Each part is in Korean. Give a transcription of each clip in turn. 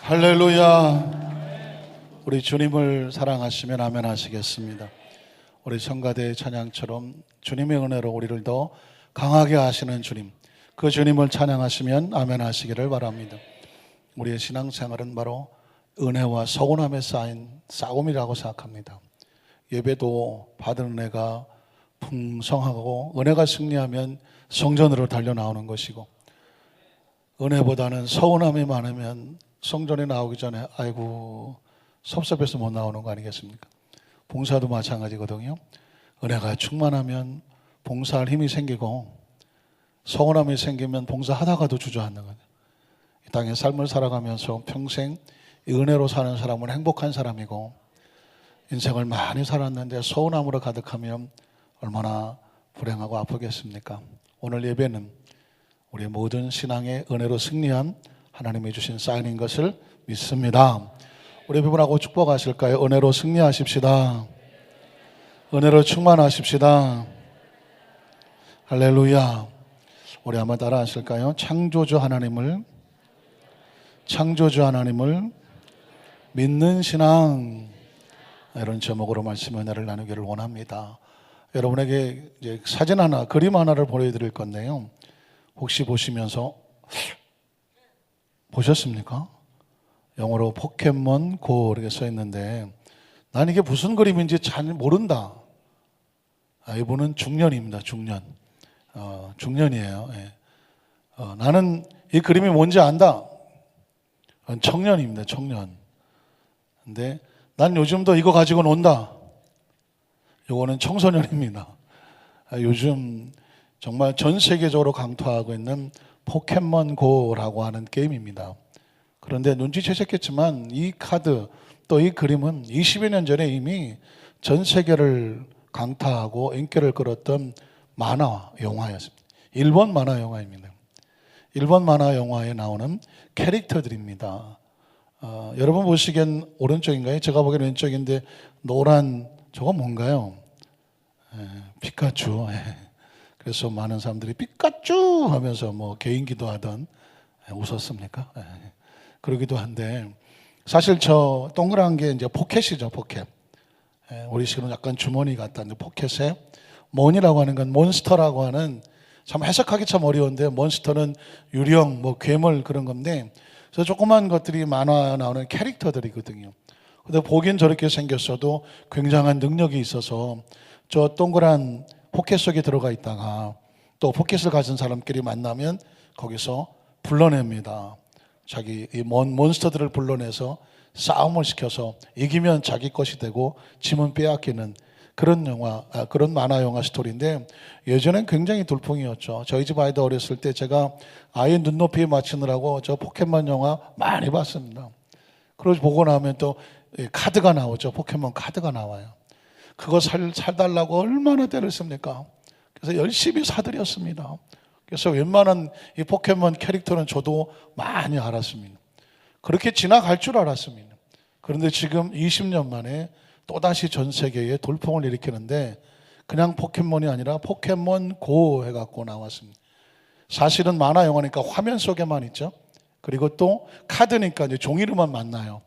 할렐루야. 우리 주님을 사랑하시면 아멘 하시겠습니다. 우리 성가대의 찬양처럼 주님의 은혜로 우리를 더 강하게 하시는 주님, 그 주님을 찬양하시면 아멘 하시기를 바랍니다. 우리의 신앙생활은 바로 은혜와 서운함에 쌓인 싸움이라고 생각합니다. 예배도 받은 은혜가 풍성하고 은혜가 승리하면 성전으로 달려나오는 것이고, 은혜보다는 서운함이 많으면 성전에 나오기 전에 아이고 섭섭해서 못 나오는 거 아니겠습니까? 봉사도 마찬가지거든요. 은혜가 충만하면 봉사할 힘이 생기고, 서운함이 생기면 봉사하다가도 주저앉는 거예요. 이 땅의 삶을 살아가면서 평생 은혜로 사는 사람은 행복한 사람이고, 인생을 많이 살았는데 서운함으로 가득하면 얼마나 불행하고 아프겠습니까? 오늘 예배는 우리의 모든 신앙의 은혜로 승리한 하나님이 주신 사인인 것을 믿습니다. 우리 부분하고 축복하실까요? 은혜로 승리하십시다. 은혜로 충만하십시다. 할렐루야. 우리 한번 따라 하실까요? 창조주 하나님을 믿는 신앙, 이런 제목으로 말씀 은혜를 나누기를 원합니다. 여러분에게 이제 사진 하나, 그림 하나를 보여드릴 건데요, 혹시 보시면서 보셨습니까? 영어로 포켓몬 고 이렇게 써 있는데, 난 이게 무슨 그림인지 잘 모른다. 이분은 중년입니다. 중년이에요. 예. 나는 이 그림이 뭔지 안다. 청년입니다. 청년. 근데 난 요즘도 이거 가지고 논다. 요거는 청소년입니다. 요즘 정말 전 세계적으로 강투하고 있는 포켓몬고라고 하는 게임입니다. 그런데 눈치채셨겠지만 이 카드 또 이 그림은 20여 년 전에 이미 전 세계를 강타하고 인기를 끌었던 만화 영화였습니다. 일본 만화 영화입니다. 일본 만화 영화에 나오는 캐릭터들입니다. 여러분 보시기엔 오른쪽인가요? 제가 보기엔 왼쪽인데 노란 저거 뭔가요? 피카츄. 그래서 많은 사람들이 피카츄 하면서 뭐 개인기도 하던, 웃었습니까? 그러기도 한데, 사실 저 동그란 게 이제 포켓이죠, 포켓. 우리 식으로 약간 주머니 같다는데, 포켓에 몬이라고 하는 건 몬스터라고 하는, 참 해석하기 참 어려운데, 몬스터는 유령, 뭐 괴물 그런 건데, 그래서 조그만 것들이 만화 나오는 캐릭터들이거든요. 근데 보긴 저렇게 생겼어도 굉장한 능력이 있어서 저 동그란 포켓 속에 들어가 있다가 또 포켓을 가진 사람끼리 만나면 거기서 불러냅니다. 자기 이 몬스터들을 불러내서 싸움을 시켜서 이기면 자기 것이 되고 지면 빼앗기는 그런 영화, 그런 만화 영화 스토리인데, 예전엔 굉장히 돌풍이었죠. 저희 집 아이들 어렸을 때 제가 아이 눈높이에 맞추느라고 저 포켓몬 영화 많이 봤습니다. 그러고 보고 나면 또 카드가 나오죠. 포켓몬 카드가 나와요. 그거 살달라고 얼마나 때를 씁니까? 그래서 열심히 사들였습니다. 그래서 웬만한 이 포켓몬 캐릭터는 저도 많이 알았습니다. 그렇게 지나갈 줄 알았습니다. 그런데 지금 20년 만에 또다시 전 세계에 돌풍을 일으키는데, 그냥 포켓몬이 아니라 포켓몬 고 해갖고 나왔습니다. 사실은 만화 영화니까 화면 속에만 있죠. 그리고 또 카드니까 이제 종이로만 만나요.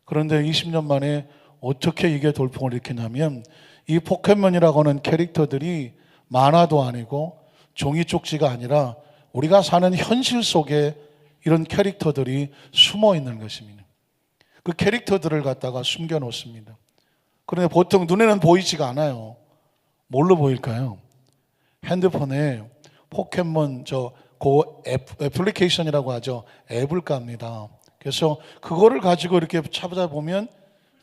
그런데 20년 만에 어떻게 이게 돌풍을 일으키냐면, 이 포켓몬이라고 하는 캐릭터들이 만화도 아니고 종이 쪽지가 아니라 우리가 사는 현실 속에 이런 캐릭터들이 숨어 있는 것입니다. 그 캐릭터들을 갖다가 숨겨 놓습니다. 그런데 보통 눈에는 보이지가 않아요. 뭘로 보일까요? 핸드폰에 포켓몬 그 애플리케이션이라고 하죠. 앱을 깝니다. 그래서 그거를 가지고 이렇게 찾아보면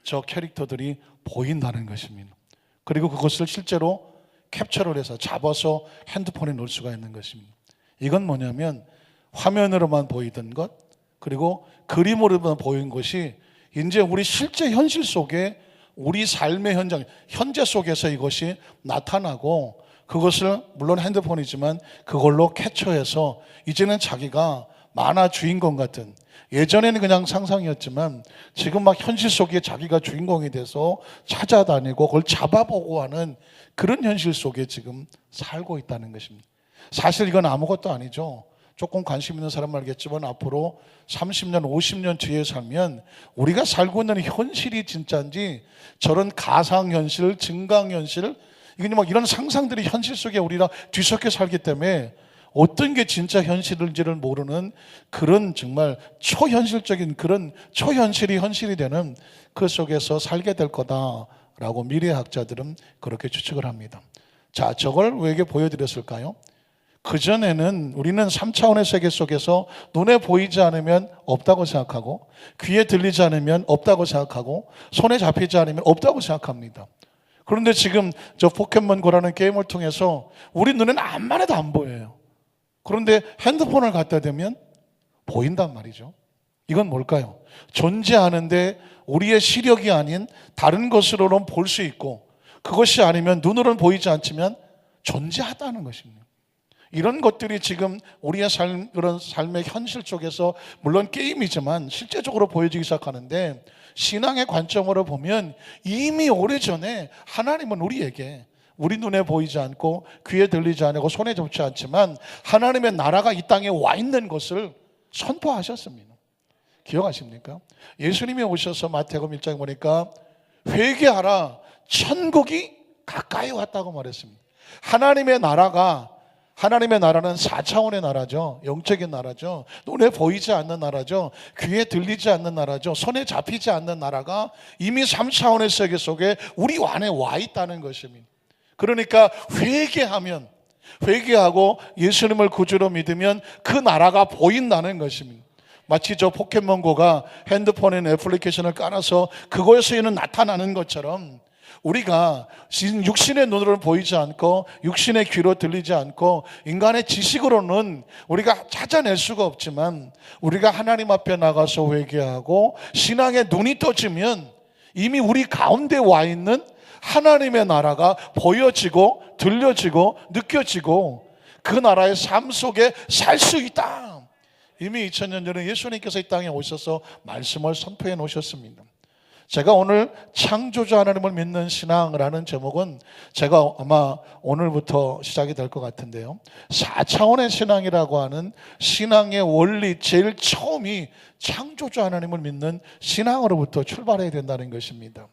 저 캐릭터들이 보인다는 것입니다. 그리고 그것을 실제로 캡처를 해서 잡아서 핸드폰에 넣을 수가 있는 것입니다. 이건 뭐냐면 화면으로만 보이던 것, 그리고 그림으로만 보이는 것이 이제 우리 실제 현실 속에 우리 삶의 현장, 현재 속에서 이것이 나타나고, 그것을 물론 핸드폰이지만 그걸로 캡처해서 이제는 자기가 만화 주인공 같은, 예전에는 그냥 상상이었지만 지금 막 현실 속에 자기가 주인공이 돼서 찾아다니고 그걸 잡아보고 하는 그런 현실 속에 지금 살고 있다는 것입니다. 사실 이건 아무것도 아니죠. 조금 관심 있는 사람은 알겠지만 앞으로 30년, 50년 뒤에 살면 우리가 살고 있는 현실이 진짜인지 저런 가상현실, 증강현실, 이게 막 이런 상상들이 현실 속에 우리가 뒤섞여 살기 때문에 어떤 게 진짜 현실인지를 모르는 그런 정말 초현실적인 그런 초현실이 현실이 되는 그 속에서 살게 될 거다라고 미래학자들은 그렇게 추측을 합니다. 자, 저걸 왜게 보여드렸을까요? 그전에는 우리는 3차원의 세계 속에서 눈에 보이지 않으면 없다고 생각하고 귀에 들리지 않으면 없다고 생각하고 손에 잡히지 않으면 없다고 생각합니다. 그런데 지금 저 포켓몬고라는 게임을 통해서 우리 눈에는 암만 해도 안 보여요. 그런데 핸드폰을 갖다 대면 보인단 말이죠. 이건 뭘까요? 존재하는데 우리의 시력이 아닌 다른 것으로는 볼 수 있고 그것이 아니면 눈으로는 보이지 않지만 존재하다는 것입니다. 이런 것들이 지금 우리의 그런 삶의 현실 쪽에서 물론 게임이지만 실제적으로 보여지기 시작하는데 신앙의 관점으로 보면 이미 오래전에 하나님은 우리에게 우리 눈에 보이지 않고 귀에 들리지 않고 손에 잡지 않지만 하나님의 나라가 이 땅에 와 있는 것을 선포하셨습니다. 기억하십니까? 예수님이 오셔서 마태복음 1장에 보니까 회개하라 천국이 가까이 왔다고 말했습니다. 하나님의 나라는 4차원의 나라죠. 영적인 나라죠. 눈에 보이지 않는 나라죠. 귀에 들리지 않는 나라죠. 손에 잡히지 않는 나라가 이미 3차원의 세계 속에 우리 안에 와 있다는 것입니다. 그러니까 회개하고 예수님을 구주로 믿으면 그 나라가 보인다는 것입니다. 마치 저 포켓몬고가 핸드폰에 애플리케이션을 깔아서 그거에서는 나타나는 것처럼 우리가 육신의 눈으로 보이지 않고 육신의 귀로 들리지 않고 인간의 지식으로는 우리가 찾아낼 수가 없지만 우리가 하나님 앞에 나가서 회개하고 신앙의 눈이 떠지면 이미 우리 가운데 와 있는 하나님의 나라가 보여지고 들려지고 느껴지고 그 나라의 삶 속에 살 수 있다. 이미 2000년 전에 예수님께서 이 땅에 오셔서 말씀을 선포해 놓으셨습니다. 제가 오늘 창조주 하나님을 믿는 신앙이라는 제목은 제가 아마 오늘부터 시작이 될 것 같은데요. 4차원의 신앙이라고 하는 신앙의 원리 제일 처음이 창조주 하나님을 믿는 신앙으로부터 출발해야 된다는 것입니다.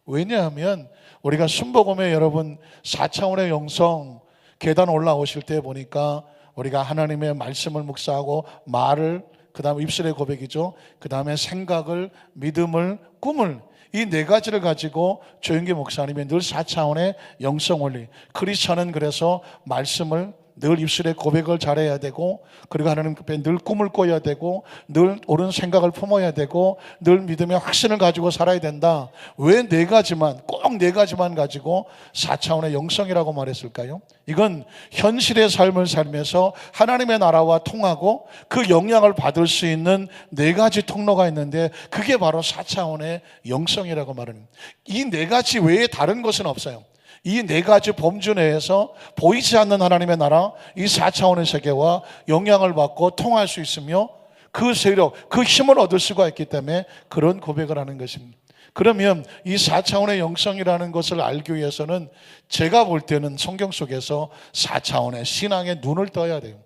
왜냐하면 우리가 순복음에 여러분 4차원의 영성 계단 올라오실 때 보니까 우리가 하나님의 말씀을 묵상하고 말을 그 다음에 입술의 고백이죠. 그 다음에 생각을 믿음을 꿈을 이 네 가지를 가지고 조영기 목사님이 늘 4차원의 영성 원리 크리스천은 그래서 말씀을 늘 입술의 고백을 잘해야 되고 그리고 하나님 앞에 늘 꿈을 꿔야 되고 늘 옳은 생각을 품어야 되고 늘 믿음의 확신을 가지고 살아야 된다. 왜 네 가지만 꼭 네 가지만 가지고 4차원의 영성이라고 말했을까요? 이건 현실의 삶을 살면서 하나님의 나라와 통하고 그 영향을 받을 수 있는 네 가지 통로가 있는데 그게 바로 4차원의 영성이라고 말합니다. 이 네 가지 외에 다른 것은 없어요. 이 네 가지 범주 내에서 보이지 않는 하나님의 나라, 이 4차원의 세계와 영향을 받고 통할 수 있으며 그 세력, 그 힘을 얻을 수가 있기 때문에 그런 고백을 하는 것입니다. 그러면 이 4차원의 영성이라는 것을 알기 위해서는 제가 볼 때는 성경 속에서 4차원의 신앙의 눈을 떠야 돼요.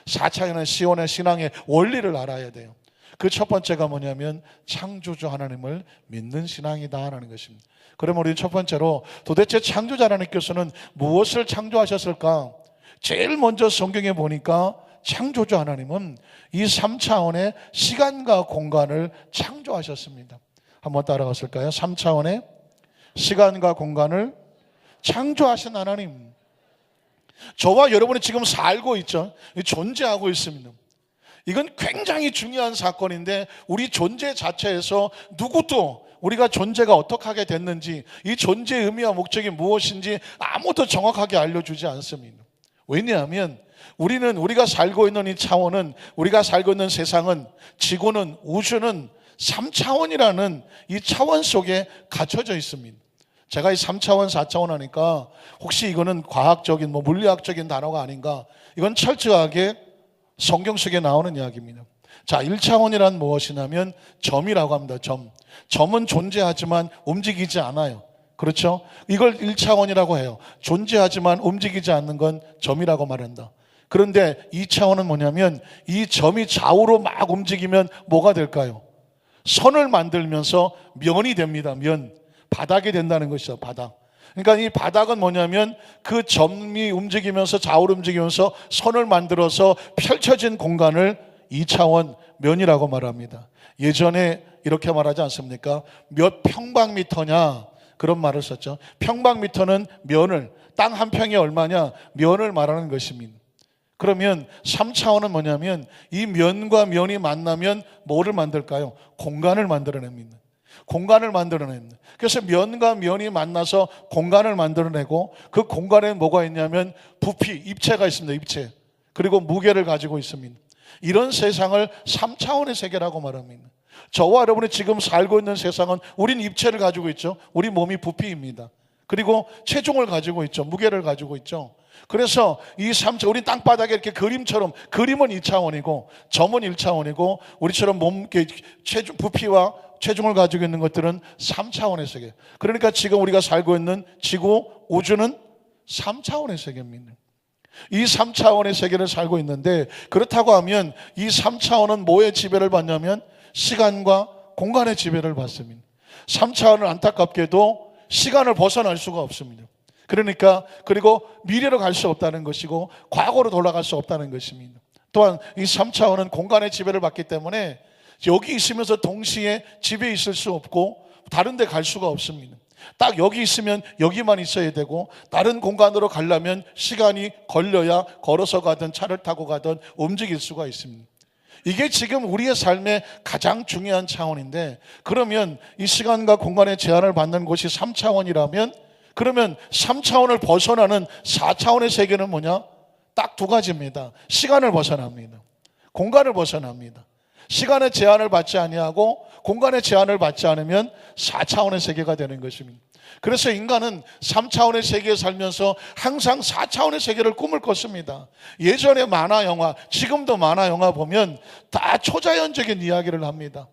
4차원의 시온의 신앙의 원리를 알아야 돼요. 그 첫 번째가 뭐냐면 창조주 하나님을 믿는 신앙이다라는 것입니다. 그러면 우리 첫 번째로 도대체 창조자 하나님께서는 무엇을 창조하셨을까? 제일 먼저 성경에 보니까 창조주 하나님은 이 3차원의 시간과 공간을 창조하셨습니다. 한번 따라갔을까요? 3차원의 시간과 공간을 창조하신 하나님. 저와 여러분이 지금 살고 있죠. 존재하고 있습니다. 이건 굉장히 중요한 사건인데 우리 존재 자체에서 누구도 우리가 존재가 어떻게 하게 됐는지 이 존재의 의미와 목적이 무엇인지 아무도 정확하게 알려주지 않습니다. 왜냐하면 우리가 살고 있는 이 차원은 우리가 살고 있는 세상은 지구는 우주는 3차원이라는 이 차원 속에 갇혀져 있습니다. 제가 이 3차원, 4차원 하니까 혹시 이거는 과학적인 물리학적인 단어가 아닌가? 이건 철저하게 성경 속에 나오는 이야기입니다. 자, 1차원이란 무엇이냐면 점이라고 합니다. 점은 존재하지만 움직이지 않아요. 그렇죠? 이걸 1차원이라고 해요. 존재하지만 움직이지 않는 건 점이라고 말한다. 그런데 2차원은 뭐냐면 이 점이 좌우로 막 움직이면 뭐가 될까요? 선을 만들면서 면이 됩니다. 면. 바닥이 된다는 것이죠. 바닥. 그러니까 이 바닥은 뭐냐면 그 점이 움직이면서 좌우로 움직이면서 선을 만들어서 펼쳐진 공간을 2차원 면이라고 말합니다. 예전에 이렇게 말하지 않습니까? 몇 평방미터냐 그런 말을 썼죠. 평방미터는 면을, 땅 한 평이 얼마냐 면을 말하는 것입니다. 그러면 3차원은 뭐냐면 이 면과 면이 만나면 뭐를 만들까요? 공간을 만들어냅니다. 공간을 만들어냅니다. 그래서 면과 면이 만나서 공간을 만들어내고 그 공간에 뭐가 있냐면 부피, 입체가 있습니다. 입체. 그리고 무게를 가지고 있습니다. 이런 세상을 3차원의 세계라고 말합니다. 저와 여러분이 지금 살고 있는 세상은 우린 입체를 가지고 있죠. 우리 몸이 부피입니다. 그리고 체중을 가지고 있죠. 무게를 가지고 있죠. 그래서 이 3차원, 우리 땅바닥에 이렇게 그림처럼, 그림은 2차원이고 점은 1차원이고 우리처럼 몸, 체중, 부피와 체중을 가지고 있는 것들은 3차원의 세계. 그러니까 지금 우리가 살고 있는 지구, 우주는 3차원의 세계입니다. 이 3차원의 세계를 살고 있는데 그렇다고 하면 이 3차원은 뭐의 지배를 받냐면 시간과 공간의 지배를 받습니다. 3차원은 안타깝게도 시간을 벗어날 수가 없습니다. 그러니까 그리고 미래로 갈 수 없다는 것이고 과거로 돌아갈 수 없다는 것입니다. 또한 이 3차원은 공간의 지배를 받기 때문에 여기 있으면서 동시에 집에 있을 수 없고 다른 데 갈 수가 없습니다. 딱 여기 있으면 여기만 있어야 되고 다른 공간으로 가려면 시간이 걸려야 걸어서 가든 차를 타고 가든 움직일 수가 있습니다. 이게 지금 우리의 삶의 가장 중요한 차원인데 그러면 이 시간과 공간의 제한을 받는 곳이 3차원이라면 그러면 3차원을 벗어나는 4차원의 세계는 뭐냐? 딱 두 가지입니다. 시간을 벗어납니다. 공간을 벗어납니다. 시간의 제한을 받지 아니하고 공간의 제한을 받지 않으면 4차원의 세계가 되는 것입니다. 그래서 인간은 3차원의 세계에 살면서 항상 4차원의 세계를 꿈을 꿨습니다. 예전에 만화 영화, 지금도 만화 영화 보면 다 초자연적인 이야기를 합니다.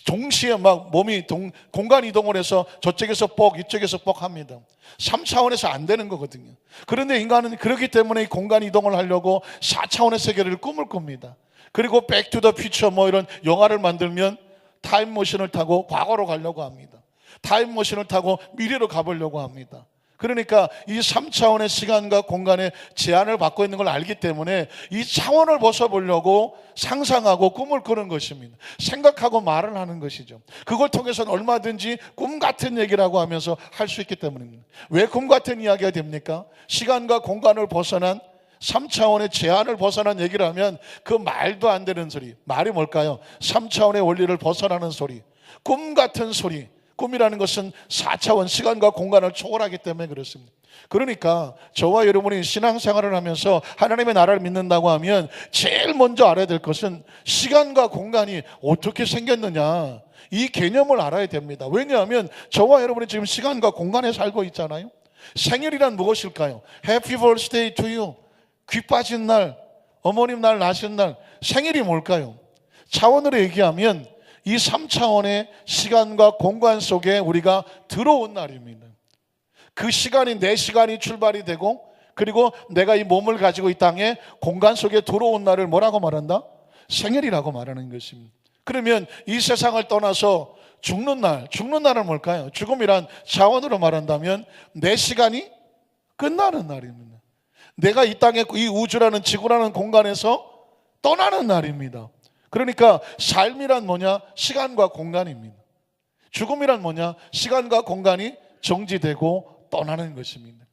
동시에 막 몸이 공간 이동을 해서 저쪽에서 뻑 이쪽에서 뻑 합니다. 3차원에서 안 되는 거거든요. 그런데 인간은 그렇기 때문에 공간 이동을 하려고 4차원의 세계를 꿈을 꿉니다. 그리고 백투더 퓨처 뭐 이런 영화를 만들면 타임머신을 타고 과거로 가려고 합니다. 타임머신을 타고 미래로 가보려고 합니다. 그러니까 이 3차원의 시간과 공간의 제한을 받고 있는 걸 알기 때문에 이 차원을 벗어보려고 상상하고 꿈을 꾸는 것입니다. 생각하고 말을 하는 것이죠. 그걸 통해서는 얼마든지 꿈 같은 얘기라고 하면서 할 수 있기 때문입니다. 왜 꿈 같은 이야기가 됩니까? 시간과 공간을 벗어난 3차원의 제한을 벗어난 얘기를 하면 그 말도 안 되는 소리, 말이 뭘까요? 3차원의 원리를 벗어나는 소리, 꿈 같은 소리. 꿈이라는 것은 4차원 시간과 공간을 초월하기 때문에 그렇습니다. 그러니까 저와 여러분이 신앙생활을 하면서 하나님의 나라를 믿는다고 하면 제일 먼저 알아야 될 것은 시간과 공간이 어떻게 생겼느냐, 이 개념을 알아야 됩니다. 왜냐하면 저와 여러분이 지금 시간과 공간에 살고 있잖아요. 생일이란 무엇일까요? Happy birthday to you. 귀 빠진 날, 어머님 날 나신 날, 생일이 뭘까요? 차원으로 얘기하면 이 3차원의 시간과 공간 속에 우리가 들어온 날입니다. 그 시간이 내 시간이 출발이 되고 그리고 내가 이 몸을 가지고 이 땅에 공간 속에 들어온 날을 뭐라고 말한다? 생일이라고 말하는 것입니다. 그러면 이 세상을 떠나서 죽는 날, 죽는 날은 뭘까요? 죽음이란 차원으로 말한다면 내 시간이 끝나는 날입니다. 내가 이 땅에 이 우주라는 지구라는 공간에서 떠나는 날입니다. 그러니까 삶이란 뭐냐? 시간과 공간입니다. 죽음이란 뭐냐? 시간과 공간이 정지되고 떠나는 것입니다.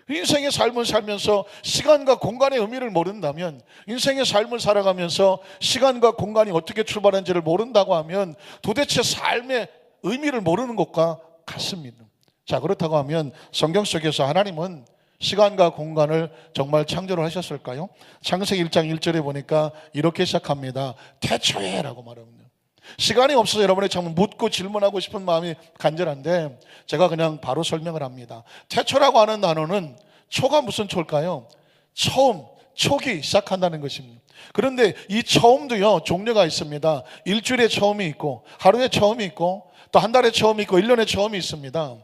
인생의 삶을 살면서 시간과 공간의 의미를 모른다면, 인생의 삶을 살아가면서 시간과 공간이 어떻게 출발한지를 모른다고 하면 도대체 삶의 의미를 모르는 것과 같습니다. 자, 그렇다고 하면 성경 속에서 하나님은 시간과 공간을 정말 창조를 하셨을까요? 창세기 1장 1절에 보니까 이렇게 시작합니다. 태초에라고 말합니다. 시간이 없어서 여러분의 참 묻고 질문하고 싶은 마음이 간절한데 제가 그냥 바로 설명을 합니다. 태초라고 하는 단어는 초가 무슨 초일까요? 처음, 초기 시작한다는 것입니다. 그런데 이 처음도요 종류가 있습니다. 일주일에 처음이 있고 하루에 처음이 있고 또 한 달에 처음이 있고 1년에 처음이 있습니다.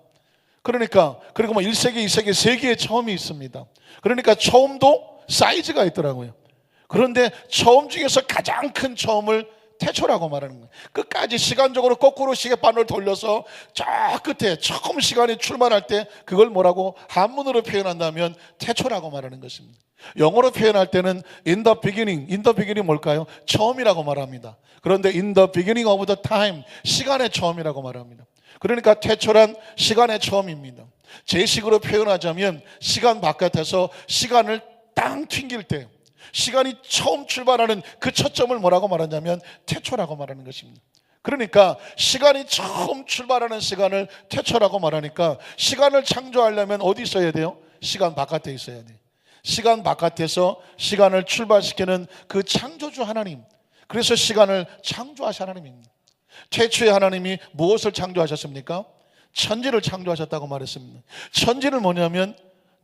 그러니까 그리고 뭐 1세기, 2세기, 세기의 처음이 있습니다. 그러니까 처음도 사이즈가 있더라고요. 그런데 처음 중에서 가장 큰 처음을 태초라고 말하는 거예요. 끝까지 시간적으로 거꾸로 시계바늘을 돌려서 저 끝에 처음 시간이 출발할 때 그걸 뭐라고 한문으로 표현한다면 태초라고 말하는 것입니다. 영어로 표현할 때는 in the beginning 뭘까요? 처음이라고 말합니다. 그런데 in the beginning of the time, 시간의 처음이라고 말합니다. 그러니까 태초란 시간의 처음입니다. 제 식으로 표현하자면 시간 바깥에서 시간을 땅 튕길 때 시간이 처음 출발하는 그 초점을 뭐라고 말하냐면 태초라고 말하는 것입니다. 그러니까 시간이 처음 출발하는 시간을 태초라고 말하니까 시간을 창조하려면 어디 있어야 돼요? 시간 바깥에 있어야 돼요. 시간 바깥에서 시간을 출발시키는 그 창조주 하나님, 그래서 시간을 창조하신 하나님입니다. 태초에 하나님이 무엇을 창조하셨습니까? 천지를 창조하셨다고 말했습니다. 천지는 뭐냐면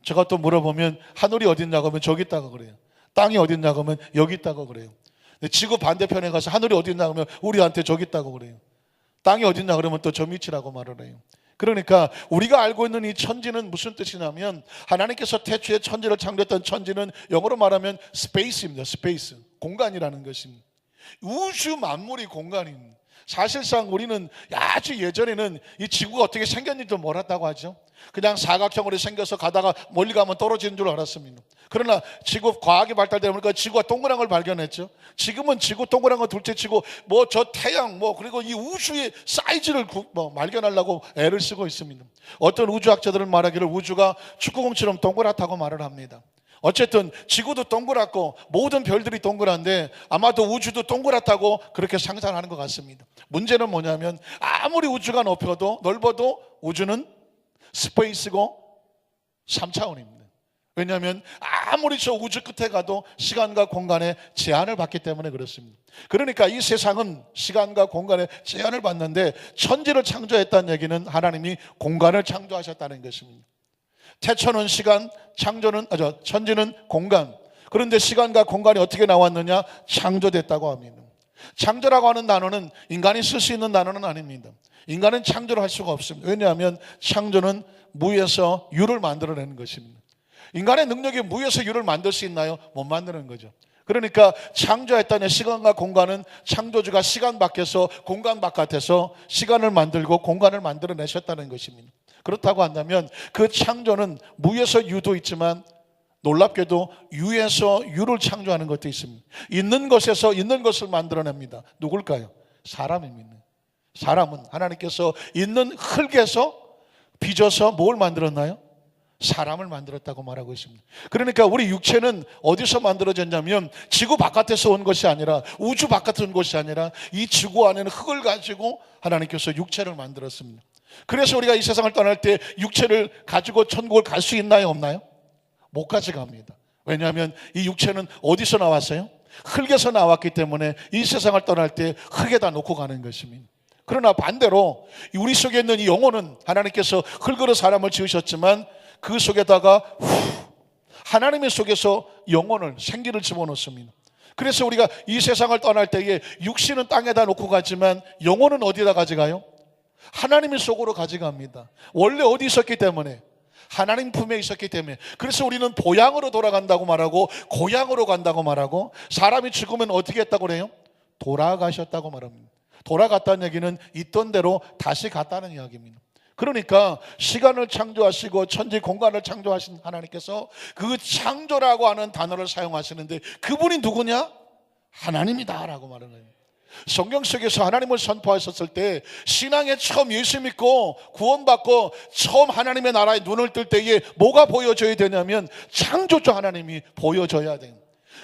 제가 또 물어보면 하늘이 어디 있냐고 하면 저기 있다고 그래요. 땅이 어디 있냐고 하면 여기 있다고 그래요. 지구 반대편에 가서 하늘이 어디 있냐고 하면 우리한테 저기 있다고 그래요. 땅이 어디 있냐 그러면 또 저 밑이라고 말을 해요. 그러니까 우리가 알고 있는 이 천지는 무슨 뜻이냐면 하나님께서 태초에 천지를 창조했던 천지는 영어로 말하면 스페이스입니다. 스페이스, 공간이라는 것입니다. 우주 만물이 공간입니다. 사실상 우리는 아주 예전에는 이 지구가 어떻게 생겼는지도 몰랐다고 하죠. 그냥 사각형으로 생겨서 가다가 멀리 가면 떨어지는 줄 알았습니다. 그러나 지구 과학이 발달되다 보니까 지구가 동그란 걸 발견했죠. 지금은 지구 동그란 거 둘째치고 뭐 저 태양 그리고 이 우주의 사이즈를 발견하려고 애를 쓰고 있습니다. 어떤 우주학자들은 말하기를 우주가 축구공처럼 동그랗다고 말을 합니다. 어쨌든 지구도 동그랗고 모든 별들이 동그란데 아마도 우주도 동그랗다고 그렇게 상상하는 것 같습니다. 문제는 뭐냐면 아무리 우주가 넓어도 우주는 스페이스고 3차원입니다. 왜냐하면 아무리 저 우주 끝에 가도 시간과 공간에 제한을 받기 때문에 그렇습니다. 그러니까 이 세상은 시간과 공간에 제한을 받는데 천지를 창조했다는 얘기는 하나님이 공간을 창조하셨다는 것입니다. 태초는 시간, 천지는 공간. 그런데 시간과 공간이 어떻게 나왔느냐? 창조됐다고 합니다. 창조라고 하는 단어는 인간이 쓸 수 있는 단어는 아닙니다. 인간은 창조를 할 수가 없습니다. 왜냐하면 창조는 무에서 유를 만들어내는 것입니다. 인간의 능력이 무에서 유를 만들 수 있나요? 못 만드는 거죠. 그러니까 창조했다는 시간과 공간은 창조주가 시간 밖에서 공간 바깥에서 시간을 만들고 공간을 만들어내셨다는 것입니다. 그렇다고 한다면 그 창조는 무에서 유도 있지만 놀랍게도 유에서 유를 창조하는 것도 있습니다. 있는 것에서 있는 것을 만들어냅니다. 누굴까요? 사람입니다. 사람은 하나님께서 있는 흙에서 빚어서 뭘 만들었나요? 사람을 만들었다고 말하고 있습니다. 그러니까 우리 육체는 어디서 만들어졌냐면 지구 바깥에서 온 것이 아니라 우주 바깥에서 온 것이 아니라 이 지구 안에는 흙을 가지고 하나님께서 육체를 만들었습니다. 그래서 우리가 이 세상을 떠날 때 육체를 가지고 천국을 갈 수 있나요? 없나요? 못 가져갑니다. 왜냐하면 이 육체는 어디서 나왔어요? 흙에서 나왔기 때문에 이 세상을 떠날 때 흙에다 놓고 가는 것입니다. 그러나 반대로 우리 속에 있는 이 영혼은 하나님께서 흙으로 사람을 지으셨지만 그 속에다가 하나님의 속에서 영혼을 생기를 집어넣습니다. 그래서 우리가 이 세상을 떠날 때에 육신은 땅에다 놓고 가지만 영혼은 어디다 가져가요? 하나님의 속으로 가져갑니다. 원래 어디 있었기 때문에? 하나님 품에 있었기 때문에. 그래서 우리는 보양으로 돌아간다고 말하고 고향으로 간다고 말하고 사람이 죽으면 어떻게 했다고 그래요? 돌아가셨다고 말합니다. 돌아갔다는 얘기는 있던 대로 다시 갔다는 이야기입니다. 그러니까 시간을 창조하시고 천지 공간을 창조하신 하나님께서 그 창조라고 하는 단어를 사용하시는데 그분이 누구냐? 하나님이다 라고 말하는 거예요. 성경 속에서 하나님을 선포하셨을 때 신앙에 처음 예수 믿고 구원받고 처음 하나님의 나라에 눈을 뜰 때에 뭐가 보여져야 되냐면 창조주 하나님이 보여져야 돼요.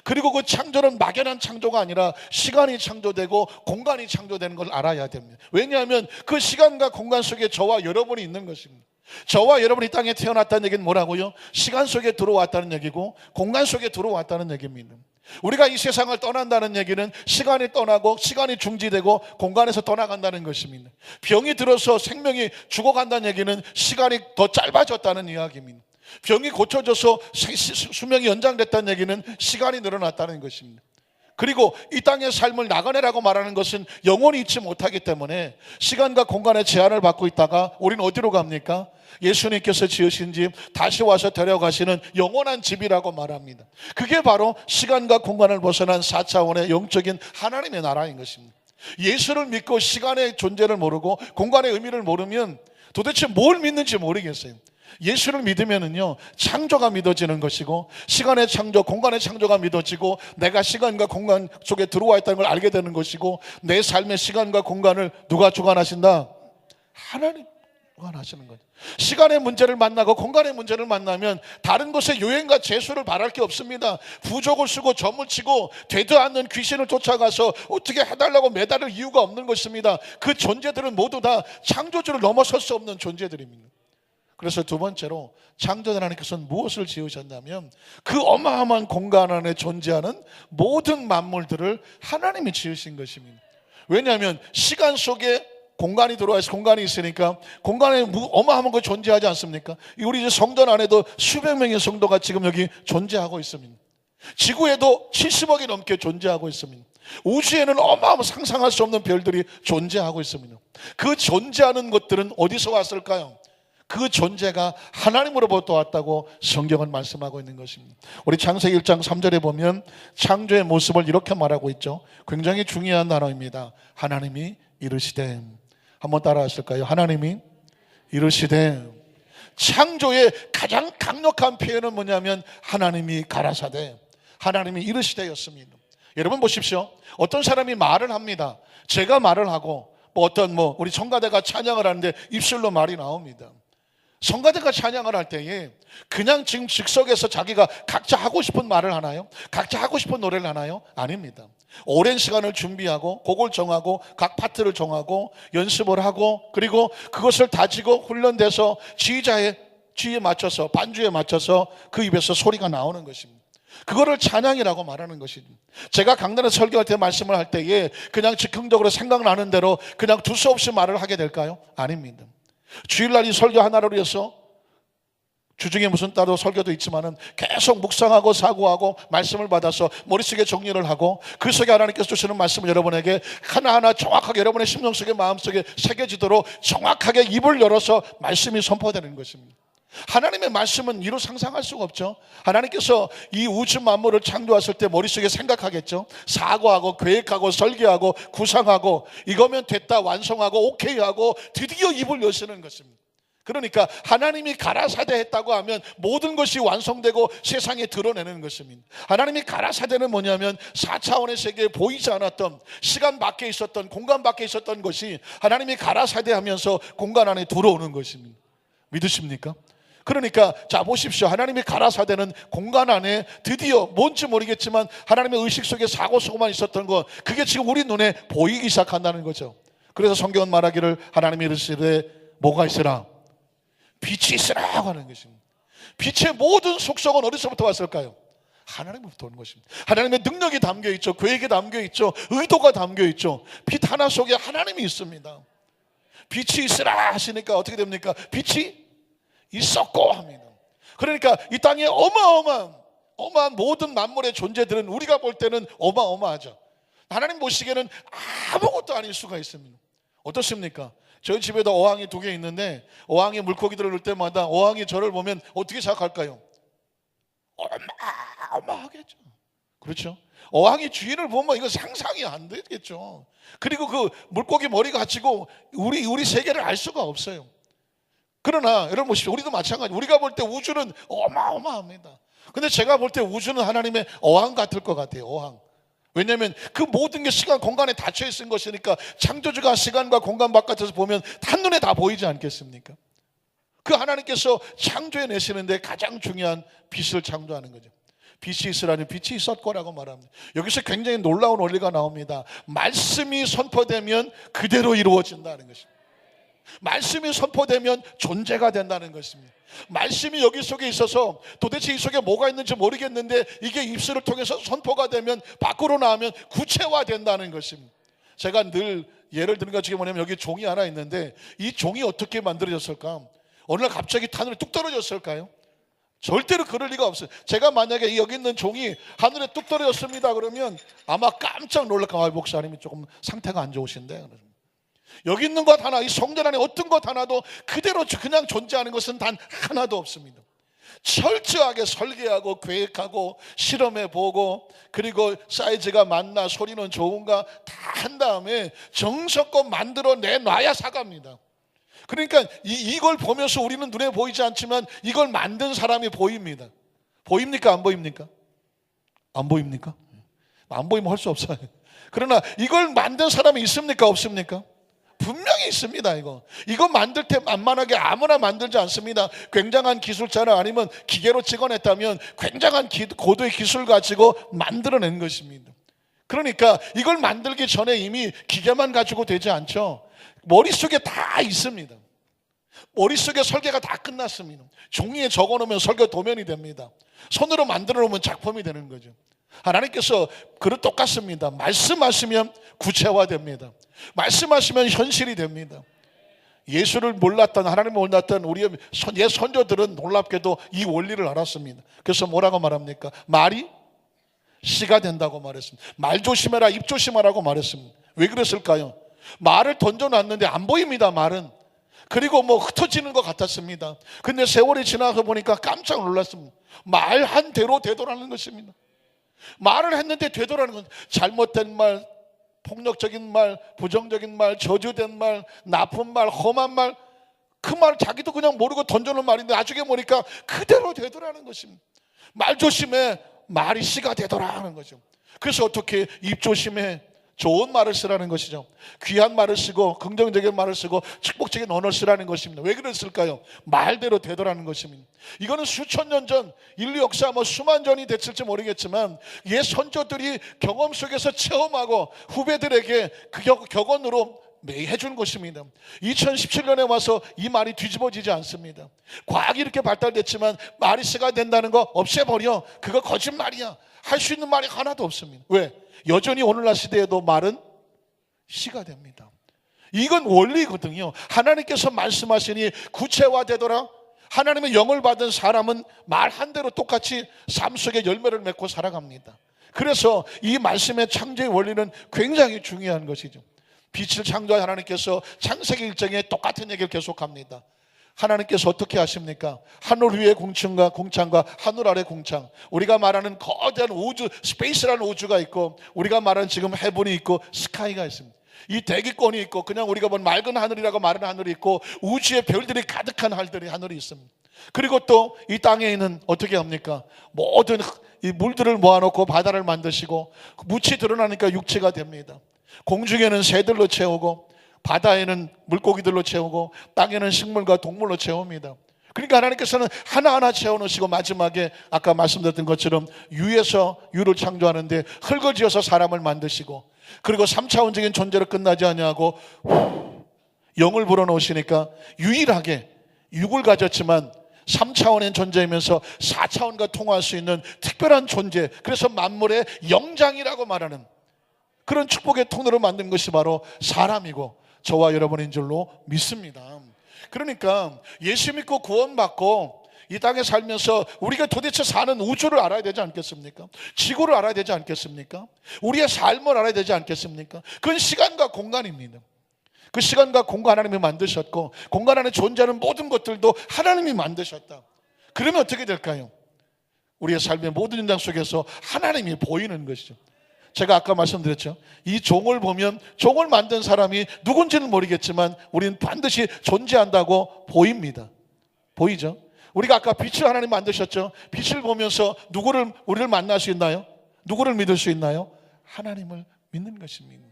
그리고 그 창조는 막연한 창조가 아니라 시간이 창조되고 공간이 창조되는 걸 알아야 됩니다. 왜냐하면 그 시간과 공간 속에 저와 여러분이 있는 것입니다. 저와 여러분이 땅에 태어났다는 얘기는 뭐라고요? 시간 속에 들어왔다는 얘기고 공간 속에 들어왔다는 얘기입니다. 우리가 이 세상을 떠난다는 얘기는 시간이 떠나고 시간이 중지되고 공간에서 떠나간다는 것입니다. 병이 들어서 생명이 죽어간다는 얘기는 시간이 더 짧아졌다는 이야기입니다. 병이 고쳐져서 수명이 연장됐다는 얘기는 시간이 늘어났다는 것입니다. 그리고 이 땅의 삶을 나가내라고 말하는 것은 영원히 있지 못하기 때문에 시간과 공간의 제한을 받고 있다가 우리는 어디로 갑니까? 예수님께서 지으신 집, 다시 와서 데려가시는 영원한 집이라고 말합니다. 그게 바로 시간과 공간을 벗어난 4차원의 영적인 하나님의 나라인 것입니다. 예수를 믿고 시간의 존재를 모르고 공간의 의미를 모르면 도대체 뭘 믿는지 모르겠어요. 예수를 믿으면은요, 창조가 믿어지는 것이고, 시간의 창조, 공간의 창조가 믿어지고, 내가 시간과 공간 속에 들어와 있다는 걸 알게 되는 것이고, 내 삶의 시간과 공간을 누가 주관하신다? 하나님 주관하시는 거죠. 시간의 문제를 만나고 공간의 문제를 만나면 다른 곳에 요행과 재수를 바랄 게 없습니다. 부족을 쓰고 점을 치고 되도 않는 귀신을 쫓아가서 어떻게 해달라고 매달릴 이유가 없는 것입니다. 그 존재들은 모두 다 창조주를 넘어설 수 없는 존재들입니다. 그래서 두 번째로 창조주 하나님께서는 무엇을 지으셨냐면 그 어마어마한 공간 안에 존재하는 모든 만물들을 하나님이 지으신 것입니다. 왜냐하면 시간 속에 공간이 들어와 있어, 공간이 있으니까 공간에 어마어마한 거 존재하지 않습니까? 우리 이제 성전 안에도 수백 명의 성도가 지금 여기 존재하고 있습니다. 지구에도 70억이 넘게 존재하고 있습니다. 우주에는 어마어마한 상상할 수 없는 별들이 존재하고 있습니다. 그 존재하는 것들은 어디서 왔을까요? 그 존재가 하나님으로부터 왔다고 성경은 말씀하고 있는 것입니다. 우리 창세기 1장 3절에 보면 창조의 모습을 이렇게 말하고 있죠. 굉장히 중요한 단어입니다. 하나님이 이르시되, 한번 따라 하실까요? 하나님이 이르시되. 창조의 가장 강력한 표현은 뭐냐면 하나님이 가라사대, 하나님이 이르시되였습니다. 여러분 보십시오. 어떤 사람이 말을 합니다. 제가 말을 하고 우리 성가대가 찬양을 하는데 입술로 말이 나옵니다. 성가대가 찬양을 할 때에 그냥 지금 즉석에서 자기가 각자 하고 싶은 말을 하나요? 각자 하고 싶은 노래를 하나요? 아닙니다. 오랜 시간을 준비하고 곡을 정하고 각 파트를 정하고 연습을 하고 그리고 그것을 다지고 훈련돼서 지휘자의 지휘에 맞춰서 반주에 맞춰서 그 입에서 소리가 나오는 것입니다. 그거를 찬양이라고 말하는 것입니다. 제가 강단에 설교할 때 말씀을 할 때에 그냥 즉흥적으로 생각나는 대로 그냥 두서없이 말을 하게 될까요? 아닙니다. 주일날 이 설교 하나를 위해서 주중에 무슨 따로 설교도 있지만은 계속 묵상하고 사고하고 말씀을 받아서 머릿속에 정리를 하고 그 속에 하나님께서 주시는 말씀을 여러분에게 하나하나 정확하게 여러분의 심령 속에 마음속에 새겨지도록 정확하게 입을 열어서 말씀이 선포되는 것입니다. 하나님의 말씀은 이루 상상할 수가 없죠. 하나님께서 이 우주 만물을 창조하실 때 머릿속에 생각하겠죠. 사고하고 계획하고 설계하고 구상하고 이거면 됐다 완성하고 오케이 하고 드디어 입을 여시는 것입니다. 그러니까 하나님이 가라사대 했다고 하면 모든 것이 완성되고 세상에 드러내는 것입니다. 하나님이 가라사대는 뭐냐면 4차원의 세계에 보이지 않았던 시간 밖에 있었던 공간 밖에 있었던 것이 하나님이 가라사대 하면서 공간 안에 들어오는 것입니다. 믿으십니까? 그러니까 자 보십시오. 하나님이 가라사대는 공간 안에 드디어 뭔지 모르겠지만 하나님의 의식 속에 사고만 있었던 것, 그게 지금 우리 눈에 보이기 시작한다는 거죠. 그래서 성경은 말하기를 하나님이 이르시되 뭐가 있으라? 빛이 있으라고 하는 것입니다. 빛의 모든 속성은 어디서부터 왔을까요? 하나님으로부터 오는 것입니다. 하나님의 능력이 담겨있죠. 계획이 담겨있죠. 의도가 담겨있죠. 빛 하나 속에 하나님이 있습니다. 빛이 있으라 하시니까 어떻게 됩니까? 빛이 있었고 합니다. 그러니까 이 땅에 어마어마한 모든 만물의 존재들은 우리가 볼 때는 어마어마하죠. 하나님 보시기에는 아무것도 아닐 수가 있습니다. 어떻습니까? 저희 집에도 어항이 2개 있는데 어항에 물고기들을 넣을 때마다 어항이 저를 보면 어떻게 생각할까요? 어마어마하겠죠. 그렇죠? 어항이 주인을 보면 이거 상상이 안 되겠죠. 그리고 그 물고기 머리가 갇히고 우리 세계를 알 수가 없어요. 그러나 여러분 보십시오. 우리도 마찬가지. 우리가 볼 때 우주는 어마어마합니다. 근데 제가 볼 때 우주는 하나님의 어항 같을 것 같아요. 어항. 왜냐하면 그 모든 게 시간 공간에 닫혀 있는 것이니까 창조주가 시간과 공간 바깥에서 보면 한눈에 다 보이지 않겠습니까? 그 하나님께서 창조해 내시는데 가장 중요한 빛을 창조하는 거죠. 빛이 있으라니 빛이 있었고라고 말합니다. 여기서 굉장히 놀라운 원리가 나옵니다. 말씀이 선포되면 그대로 이루어진다는 것입니다. 말씀이 선포되면 존재가 된다는 것입니다. 말씀이 여기 속에 있어서 도대체 이 속에 뭐가 있는지 모르겠는데 이게 입술을 통해서 선포가 되면 밖으로 나오면 구체화된다는 것입니다. 제가 늘 예를 드는 것 중에 뭐냐면 여기 종이 하나 있는데 이 종이 어떻게 만들어졌을까? 어느 날 갑자기 하늘에 뚝 떨어졌을까요? 절대로 그럴 리가 없어요. 제가 만약에 여기 있는 종이 하늘에 뚝 떨어졌습니다 그러면 아마 깜짝 놀랄까. 목사님이 조금 상태가 안 좋으신데. 여기 있는 것 하나, 이 성전 안에 어떤 것 하나도 그대로 그냥 존재하는 것은 단 하나도 없습니다. 철저하게 설계하고 계획하고 실험해보고, 그리고 사이즈가 맞나, 소리는 좋은가 다 한 다음에 정성껏 만들어 내놔야 사과입니다. 그러니까 이걸 보면서 우리는 눈에 보이지 않지만 이걸 만든 사람이 보입니다. 보입니까? 안 보입니까? 안 보입니까? 안 보이면 할 수 없어요. 그러나 이걸 만든 사람이 있습니까? 없습니까? 분명히 있습니다. 이거 만들 때 만만하게 아무나 만들지 않습니다. 굉장한 기술자나 아니면 기계로 찍어냈다면 굉장한 고도의 기술 가지고 만들어낸 것입니다. 그러니까 이걸 만들기 전에 이미 기계만 가지고 되지 않죠. 머릿속에 다 있습니다. 머릿속에 설계가 다 끝났습니다. 종이에 적어놓으면 설계 도면이 됩니다. 손으로 만들어 놓으면 작품이 되는 거죠. 하나님께서 그릇 똑같습니다. 말씀하시면 구체화됩니다. 말씀하시면 현실이 됩니다. 예수를 몰랐던, 하나님을 몰랐던 우리의 옛 선조들은 놀랍게도 이 원리를 알았습니다. 그래서 뭐라고 말합니까? 말이 씨가 된다고 말했습니다. 말 조심해라, 입 조심하라고 말했습니다. 왜 그랬을까요? 말을 던져놨는데 안 보입니다. 말은. 그리고 흩어지는 것 같았습니다. 근데 세월이 지나서 보니까 깜짝 놀랐습니다. 말한 대로 되돌아가는 것입니다. 말을 했는데 되돌아가는 건 잘못된 말, 폭력적인 말, 부정적인 말, 저주된 말, 나쁜 말, 험한 말, 그 말 자기도 그냥 모르고 던져놓은 말인데 나중에 보니까 그대로 되돌아가는 것입니다. 말 조심해, 말이 씨가 되더라 하는 거죠. 그래서 어떻게 입 조심해, 좋은 말을 쓰라는 것이죠. 귀한 말을 쓰고 긍정적인 말을 쓰고 축복적인 언어를 쓰라는 것입니다. 왜 그랬을까요? 말대로 되더라는 것입니다. 이거는 수천 년 전, 인류 역사 수만 전이 됐을지 모르겠지만 옛 선조들이 경험 속에서 체험하고 후배들에게 그 격언으로 매일 해준 것입니다. 2017년에 와서 이 말이 뒤집어지지 않습니다. 과학이 이렇게 발달됐지만 말이 씨가 된다는 거 없애버려. 그거 거짓말이야. 할 수 있는 말이 하나도 없습니다. 왜? 여전히 오늘날 시대에도 말은 씨가 됩니다. 이건 원리거든요. 하나님께서 말씀하시니 구체화되더라. 하나님의 영을 받은 사람은 말 한 대로 똑같이 삶 속에 열매를 맺고 살아갑니다. 그래서 이 말씀의 창조의 원리는 굉장히 중요한 것이죠. 빛을 창조한 하나님께서 창세기 1장에 똑같은 얘기를 계속합니다. 하나님께서 어떻게 하십니까? 하늘 위에 공창과 하늘 아래 공창. 우리가 말하는 거대한 우주, 스페이스라는 우주가 있고, 우리가 말하는 지금 헤븐이 있고 스카이가 있습니다. 이 대기권이 있고, 그냥 우리가 본 맑은 하늘이라고 말하는 하늘이 있고, 우주의 별들이 가득한 하늘이 있습니다. 그리고 또 이 땅에 있는 어떻게 합니까? 모든 이 물들을 모아놓고 바다를 만드시고, 묻이 드러나니까 육체가 됩니다. 공중에는 새들로 채우고, 바다에는 물고기들로 채우고, 땅에는 식물과 동물로 채웁니다. 그러니까 하나님께서는 하나하나 채워놓으시고, 마지막에 아까 말씀드렸던 것처럼 유에서 유를 창조하는데 흙을 지어서 사람을 만드시고, 그리고 3차원적인 존재로 끝나지 아니하고 영을 불어넣으시니까 유일하게 육을 가졌지만 3차원의 존재이면서 4차원과 통화할 수 있는 특별한 존재, 그래서 만물의 영장이라고 말하는 그런 축복의 통로로 만든 것이 바로 사람이고 저와 여러분인 줄로 믿습니다. 그러니까 예수 믿고 구원받고 이 땅에 살면서 우리가 도대체 사는 우주를 알아야 되지 않겠습니까? 지구를 알아야 되지 않겠습니까? 우리의 삶을 알아야 되지 않겠습니까? 그건 시간과 공간입니다. 그 시간과 공간 하나님이 만드셨고, 공간 안에 존재하는 모든 것들도 하나님이 만드셨다. 그러면 어떻게 될까요? 우리의 삶의 모든 현장 속에서 하나님이 보이는 것이죠. 제가 아까 말씀드렸죠. 이 종을 보면 종을 만든 사람이 누군지는 모르겠지만 우리는 반드시 존재한다고 보입니다. 보이죠? 우리가 아까 빛을 하나님 만드셨죠. 빛을 보면서 우리를 만날 수 있나요? 누구를 믿을 수 있나요? 하나님을 믿는 것입니다.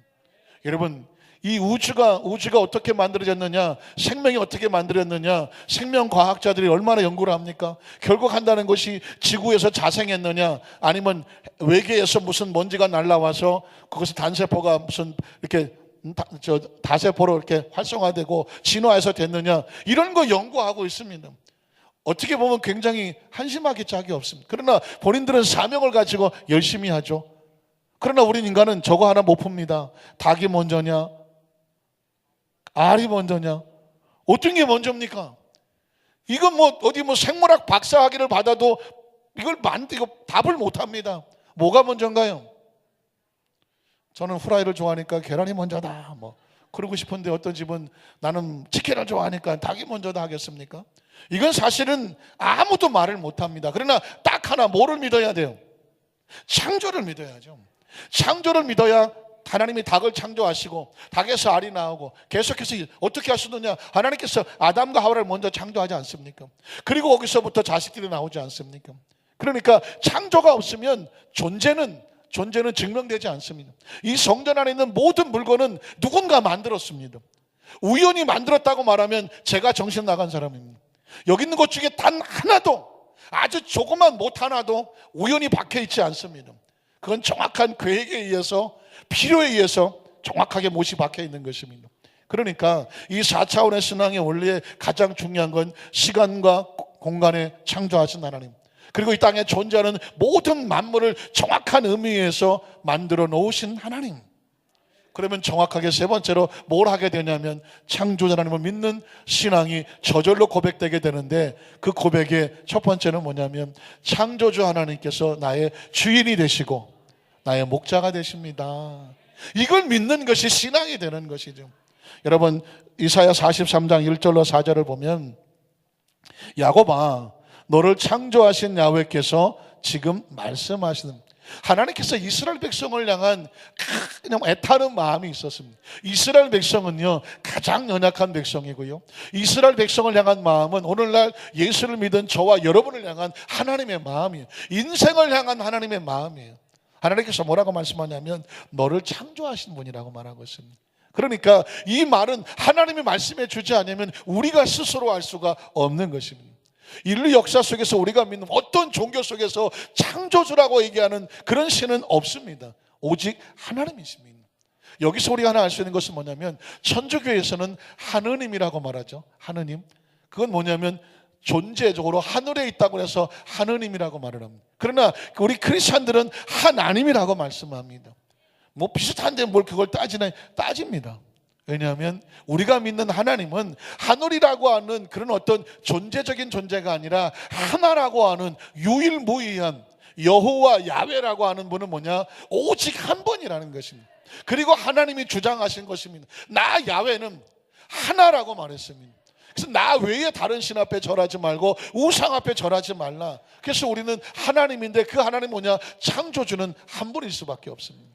여러분, 이 우주가 어떻게 만들어졌느냐, 생명이 어떻게 만들어졌느냐, 생명과학자들이 얼마나 연구를 합니까? 결국 한다는 것이 지구에서 자생했느냐, 아니면 외계에서 무슨 먼지가 날라와서 그것을 단세포가 무슨 이렇게 다세포로 이렇게 활성화되고 진화해서 됐느냐, 이런 거 연구하고 있습니다. 어떻게 보면 굉장히 한심하기 짝이 없습니다. 그러나 본인들은 사명을 가지고 열심히 하죠. 그러나 우린 인간은 저거 하나 못 풉니다. 닭이 먼저냐, 알이 먼저냐, 어떤 게 먼저입니까? 이건 뭐 어디 뭐 생물학 박사 학위를 받아도 이거 답을 못 합니다. 뭐가 먼저인가요? 저는 후라이를 좋아하니까 계란이 먼저다. 뭐 그러고 싶은데 어떤 집은 나는 치킨을 좋아하니까 닭이 먼저다 하겠습니까? 이건 사실은 아무도 말을 못 합니다. 그러나 딱 하나 뭐를 믿어야 돼요? 창조를 믿어야죠. 창조를 믿어야 하나님이 닭을 창조하시고 닭에서 알이 나오고 계속해서 어떻게 하시느냐, 하나님께서 아담과 하와를 먼저 창조하지 않습니까? 그리고 거기서부터 자식들이 나오지 않습니까? 그러니까 창조가 없으면 존재는 증명되지 않습니다. 이 성전 안에 있는 모든 물건은 누군가 만들었습니다. 우연히 만들었다고 말하면 제가 정신 나간 사람입니다. 여기 있는 것 중에 단 하나도, 아주 조그만 못 하나도 우연히 박혀 있지 않습니다. 그건 정확한 계획에 의해서, 필요에 의해서 정확하게 못이 박혀 있는 것입니다. 그러니까 이 4차원의 신앙의 원리의 가장 중요한 건 시간과 공간에 창조하신 하나님, 그리고 이 땅에 존재하는 모든 만물을 정확한 의미에서 만들어 놓으신 하나님. 그러면 정확하게 세 번째로 뭘 하게 되냐면 창조자 하나님을 믿는 신앙이 저절로 고백되게 되는데, 그 고백의 첫 번째는 뭐냐면 창조주 하나님께서 나의 주인이 되시고 나의 목자가 되십니다. 이걸 믿는 것이 신앙이 되는 것이죠. 여러분, 이사야 43장 1절로 4절을 보면 야곱아, 너를 창조하신 야훼께서 지금 말씀하시는, 하나님께서 이스라엘 백성을 향한 그냥 애타는 마음이 있었습니다. 이스라엘 백성은요 가장 연약한 백성이고요, 이스라엘 백성을 향한 마음은 오늘날 예수를 믿은 저와 여러분을 향한 하나님의 마음이에요. 인생을 향한 하나님의 마음이에요. 하나님께서 뭐라고 말씀하냐면 너를 창조하신 분이라고 말하고 있습니다. 그러니까 이 말은 하나님이 말씀해 주지 않으면 우리가 스스로 알 수가 없는 것입니다. 인류 역사 속에서 우리가 믿는 어떤 종교 속에서 창조주라고 얘기하는 그런 신은 없습니다. 오직 하나님이십니다. 여기서 우리가 하나 알 수 있는 것은 뭐냐면 천주교에서는 하느님이라고 말하죠. 하느님. 그건 뭐냐면 존재적으로 하늘에 있다고 해서 하느님이라고 말을 합니다. 그러나 우리 크리스찬들은 하나님이라고 말씀합니다. 뭐 비슷한데 뭘 그걸 따집니다. 왜냐하면 우리가 믿는 하나님은 하늘이라고 하는 그런 어떤 존재적인 존재가 아니라 하나라고 하는 유일무이한 여호와 야훼라고 하는 분은 뭐냐? 오직 한 분이라는 것입니다. 그리고 하나님이 주장하신 것입니다. 나 야훼는 하나라고 말했습니다. 그래서 나 외에 다른 신 앞에 절하지 말고 우상 앞에 절하지 말라. 그래서 우리는 하나님인데 그 하나님 뭐냐? 창조주는 한 분일 수밖에 없습니다.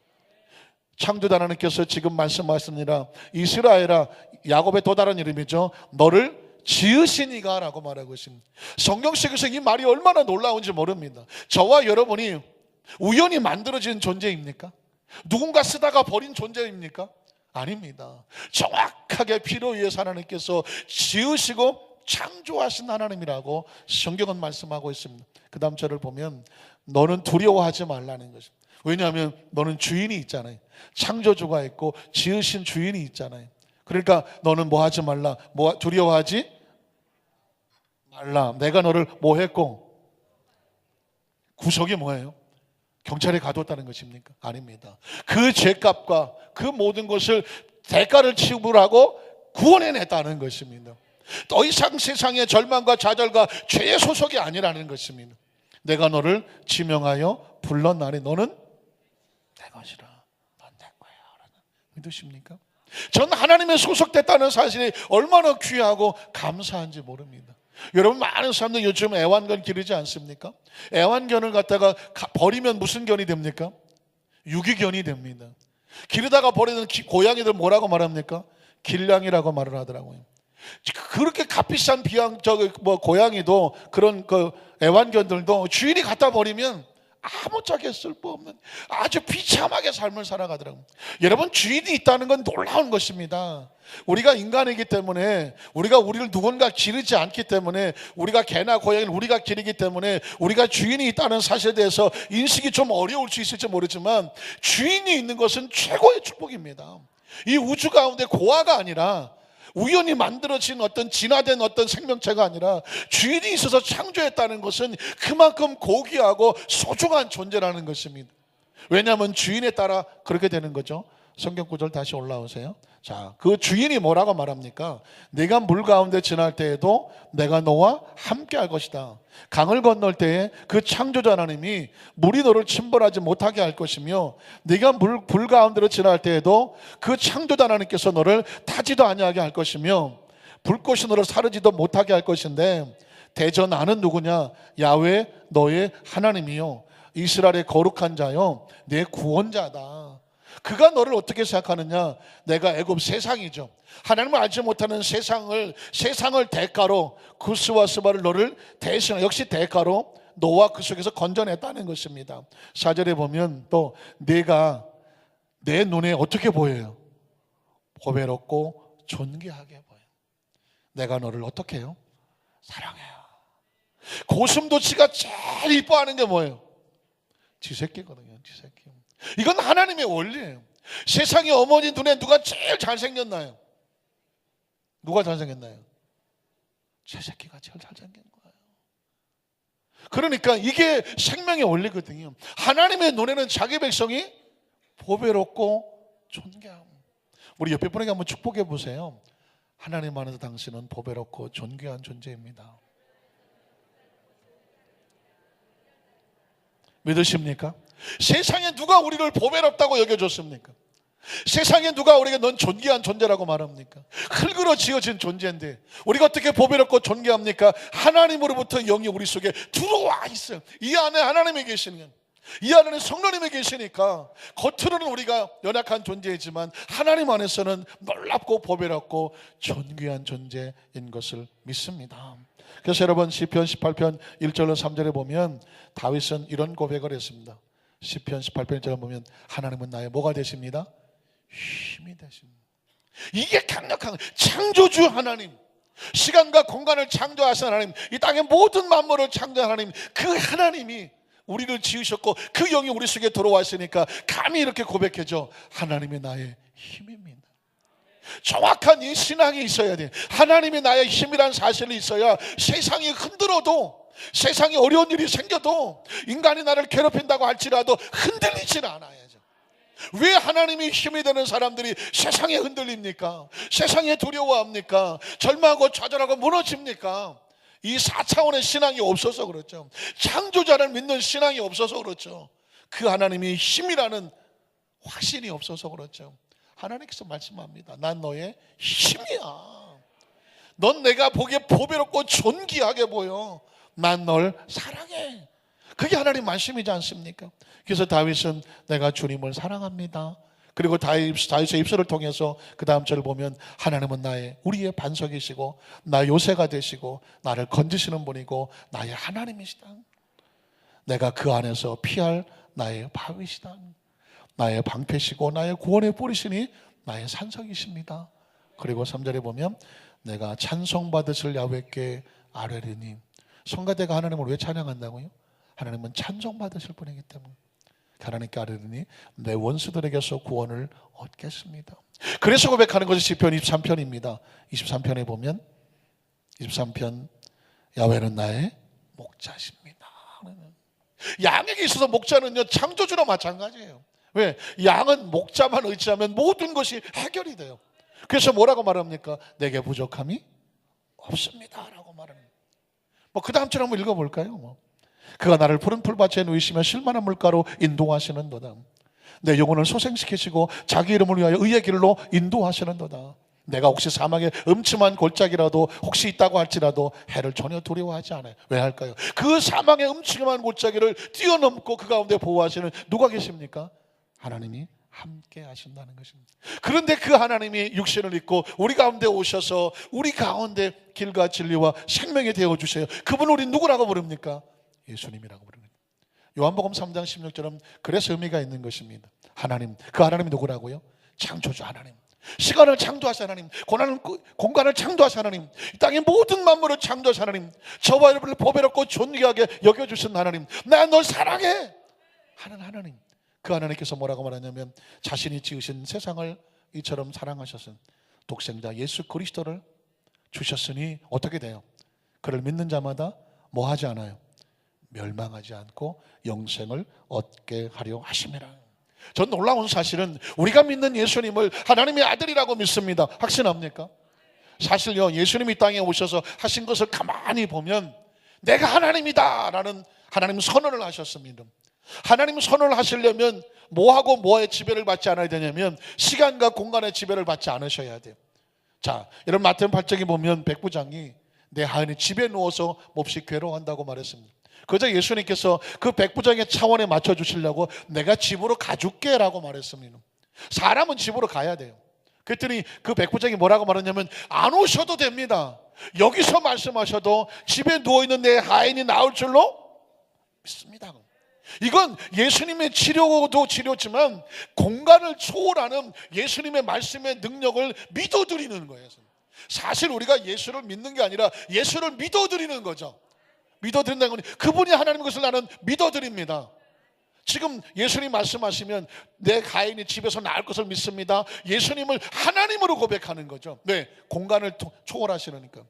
창조자 하나님께서 지금 말씀하시니라 이스라엘아, 야곱의 또 다른 이름이죠, 너를 지으시니가 라고 말하고 있습니다. 성경 속에서 이 말이 얼마나 놀라운지 모릅니다. 저와 여러분이 우연히 만들어진 존재입니까? 누군가 쓰다가 버린 존재입니까? 아닙니다. 정확하게 필요에 의해서 하나님께서 지으시고 창조하신 하나님이라고 성경은 말씀하고 있습니다. 그 다음 절을 보면 너는 두려워하지 말라는 것입니다. 왜냐하면 너는 주인이 있잖아요. 창조주가 있고 지으신 주인이 있잖아요. 그러니까 너는 뭐 하지 말라, 두려워하지 말라. 내가 너를 뭐 했고, 구속이 뭐예요? 경찰에 가뒀다는 것입니까? 아닙니다. 그 죄값과 그 모든 것을 대가를 지불하고 구원해냈다는 것입니다. 더 이상 세상의 절망과 좌절과 죄의 소속이 아니라는 것입니다. 내가 너를 지명하여 불렀나니 너는 내 것이라, 넌 내 거야. 믿으십니까? 전 하나님의 소속됐다는 사실이 얼마나 귀하고 감사한지 모릅니다. 여러분, 많은 사람들 요즘 애완견 기르지 않습니까? 애완견을 갖다가 버리면 무슨 견이 됩니까? 유기견이 됩니다. 기르다가 버리는 고양이들 뭐라고 말합니까? 길냥이라고 말을 하더라고요. 그렇게 값비싼 고양이도 그런 애완견들도 주인이 갖다 버리면 아무짝에 쓸모없는 아주 비참하게 삶을 살아가더라고요. 여러분, 주인이 있다는 건 놀라운 것입니다. 우리가 인간이기 때문에, 우리를 누군가 기르지 않기 때문에, 우리가 개나 고양이를 우리가 기르기 때문에 우리가 주인이 있다는 사실에 대해서 인식이 좀 어려울 수 있을지 모르지만 주인이 있는 것은 최고의 축복입니다. 이 우주 가운데 고아가 아니라, 우연히 만들어진 어떤 진화된 어떤 생명체가 아니라 주인이 있어서 창조했다는 것은 그만큼 고귀하고 소중한 존재라는 것입니다. 왜냐하면 주인에 따라 그렇게 되는 거죠. 성경 구절 다시 올라오세요. 자, 그 주인이 뭐라고 말합니까? 네가 물 가운데 지날 때에도 내가 너와 함께 할 것이다. 강을 건널 때에 그 창조자 하나님이 물이 너를 침몰하지 못하게 할 것이며, 네가 불 가운데로 지날 때에도 그 창조자 하나님께서 너를 타지도 아니하게 할 것이며, 불꽃이 너를 사르지도 못하게 할 것인데, 대저 나는 누구냐? 야훼 너의 하나님이요 이스라엘의 거룩한 자요 내 구원자다. 그가 너를 어떻게 생각하느냐? 내가 애굽 세상이죠. 하나님을 알지 못하는 세상을 대가로, 구스와 스바를 너를 대신, 역시 대가로 너와 그 속에서 건져냈다는 것입니다. 4절에 보면 또 내가 내 눈에 어떻게 보여요? 보배롭고 존귀하게 보여. 내가 너를 어떻게 해요? 사랑해요. 고슴도치가 제일 이뻐하는 게 뭐예요? 지 새끼거든요. 지 새끼. 이건 하나님의 원리예요. 세상의 어머니 눈에 누가 제일 잘생겼나요? 누가 잘생겼나요? 제 새끼가 제일 잘생긴 거예요. 그러니까 이게 생명의 원리거든요. 하나님의 눈에는 자기 백성이 보배롭고 존귀함. 우리 옆에 분에게 한번 축복해 보세요. 하나님 안에서 당신은 보배롭고 존귀한 존재입니다. 믿으십니까? 세상에 누가 우리를 보배롭다고 여겨줬습니까? 세상에 누가 우리가 넌 존귀한 존재라고 말합니까? 흙으로 지어진 존재인데 우리가 어떻게 보배롭고 존귀합니까? 하나님으로부터 영이 우리 속에 들어와 있어요. 이 안에 하나님이 계시는, 이 안에는 성령님이 계시니까 겉으로는 우리가 연약한 존재이지만 하나님 안에서는 놀랍고 보배롭고 존귀한 존재인 것을 믿습니다. 그래서 여러분 시편 18편 1절로 3절에 보면 다윗은 이런 고백을 했습니다. 시편 18편 1절에 보면 하나님은 나의 뭐가 되십니다? 힘이 되십니다. 이게 강력한 창조주 하나님, 시간과 공간을 창조하신 하나님, 이 땅의 모든 만물을 창조한 하나님, 그 하나님이 우리를 지으셨고 그 영이 우리 속에 들어와 있으니까 감히 이렇게 고백해줘. 하나님이 나의 힘입니다. 정확한 이 신앙이 있어야 돼. 하나님이 나의 힘이란 사실이 있어야 세상이 흔들어도, 세상에 어려운 일이 생겨도, 인간이 나를 괴롭힌다고 할지라도 흔들리지는 않아야죠. 왜 하나님이 힘이 되는 사람들이 세상에 흔들립니까? 세상에 두려워합니까? 절망하고 좌절하고 무너집니까? 이 4차원의 신앙이 없어서 그렇죠. 창조자를 믿는 신앙이 없어서 그렇죠. 그 하나님이 힘이라는 확신이 없어서 그렇죠. 하나님께서 말씀합니다. 난 너의 힘이야. 넌 내가 보기에 보배롭고 존귀하게 보여. 난 널 사랑해. 그게 하나님 말씀이지 않습니까? 그래서 다윗은 내가 주님을 사랑합니다. 그리고 다윗의 입술을 통해서 그 다음 절을 보면 하나님은 우리의 반석이시고 나의 요새가 되시고 나를 건지시는 분이고 나의 하나님이시다. 내가 그 안에서 피할 나의 바위시다. 나의 방패시고 나의 구원의 뿌리시니 나의 산성이십니다. 그리고 3절에 보면 내가 찬송받으실 야훼께 아뢰리니. 성가대가 하나님을 왜 찬양한다고요? 하나님은 찬송받으실 분이기 때문에 하나님께 아뢰리니 내 원수들에게서 구원을 얻겠습니다. 그래서 고백하는 것이 시편 23편입니다 23편에 보면 23편 야훼는 나의 목자십니다. 양에게 있어서 목자는요 창조주로 마찬가지예요. 왜? 양은 목자만 의지하면 모든 것이 해결이 돼요. 그래서 뭐라고 말합니까? 내게 부족함이 없습니다 라고 말합니다. 그 다음 절 한번 읽어볼까요? 그가 나를 푸른 풀밭에 누이시며 쉴만한 물가로 인도하시는도다. 내 영혼을 소생시키시고 자기 이름을 위하여 의의 길로 인도하시는도다. 내가 혹시 사막에 음침한 골짜기라도 혹시 있다고 할지라도 해를 전혀 두려워하지 않아요. 왜 할까요? 그 사막의 음침한 골짜기를 뛰어넘고 그 가운데 보호하시는 누가 계십니까? 하나님이 함께 하신다는 것입니다. 그런데 그 하나님이 육신을 입고 우리 가운데 오셔서 우리 가운데 길과 진리와 생명이 되어주세요. 그분을 우리 누구라고 부릅니까? 예수님이라고 부릅니다. 요한복음 3장 16절은 그래서 의미가 있는 것입니다. 하나님, 그 하나님이 누구라고요? 창조주 하나님, 시간을 창조하신 하나님, 공간을 창조하신 하나님, 이 땅의 모든 만물을 창조하신 하나님, 저와 여러분을 보배롭고 존귀하게 여겨주신 하나님, 나 널 사랑해 하는 하나님. 그 하나님께서 뭐라고 말하냐면 자신이 지으신 세상을 이처럼 사랑하셔서 독생자 예수 그리스도를 주셨으니 어떻게 돼요? 그를 믿는 자마다 뭐 하지 않아요? 멸망하지 않고 영생을 얻게 하려 하심이라. 전 놀라운 사실은 우리가 믿는 예수님을 하나님의 아들이라고 믿습니다. 확신합니까? 사실요, 예수님이 땅에 오셔서 하신 것을 가만히 보면 내가 하나님이다 라는 하나님 선언을 하셨습니다. 하나님 선언을 하시려면 뭐하고 뭐의 지배를 받지 않아야 되냐면 시간과 공간의 지배를 받지 않으셔야 돼요. 자, 여러분 마태복음 8장에 보면 백부장이 내 하인이 집에 누워서 몹시 괴로워한다고 말했습니다. 그저 예수님께서 그 백부장의 차원에 맞춰주시려고 내가 집으로 가줄게 라고 말했습니다. 사람은 집으로 가야 돼요. 그랬더니 그 백부장이 뭐라고 말했냐면 안 오셔도 됩니다. 여기서 말씀하셔도 집에 누워있는 내 하인이 나올 줄로 믿습니다. 이건 예수님의 치료도 치료지만 공간을 초월하는 예수님의 말씀의 능력을 믿어드리는 거예요. 사실 우리가 예수를 믿는 게 아니라 예수를 믿어드리는 거죠. 믿어드린다는 건 그분이 하나님의 것을 나는 믿어드립니다. 지금 예수님 말씀하시면 내 가인이 집에서 나을 것을 믿습니다. 예수님을 하나님으로 고백하는 거죠. 네, 공간을 초월하시니까.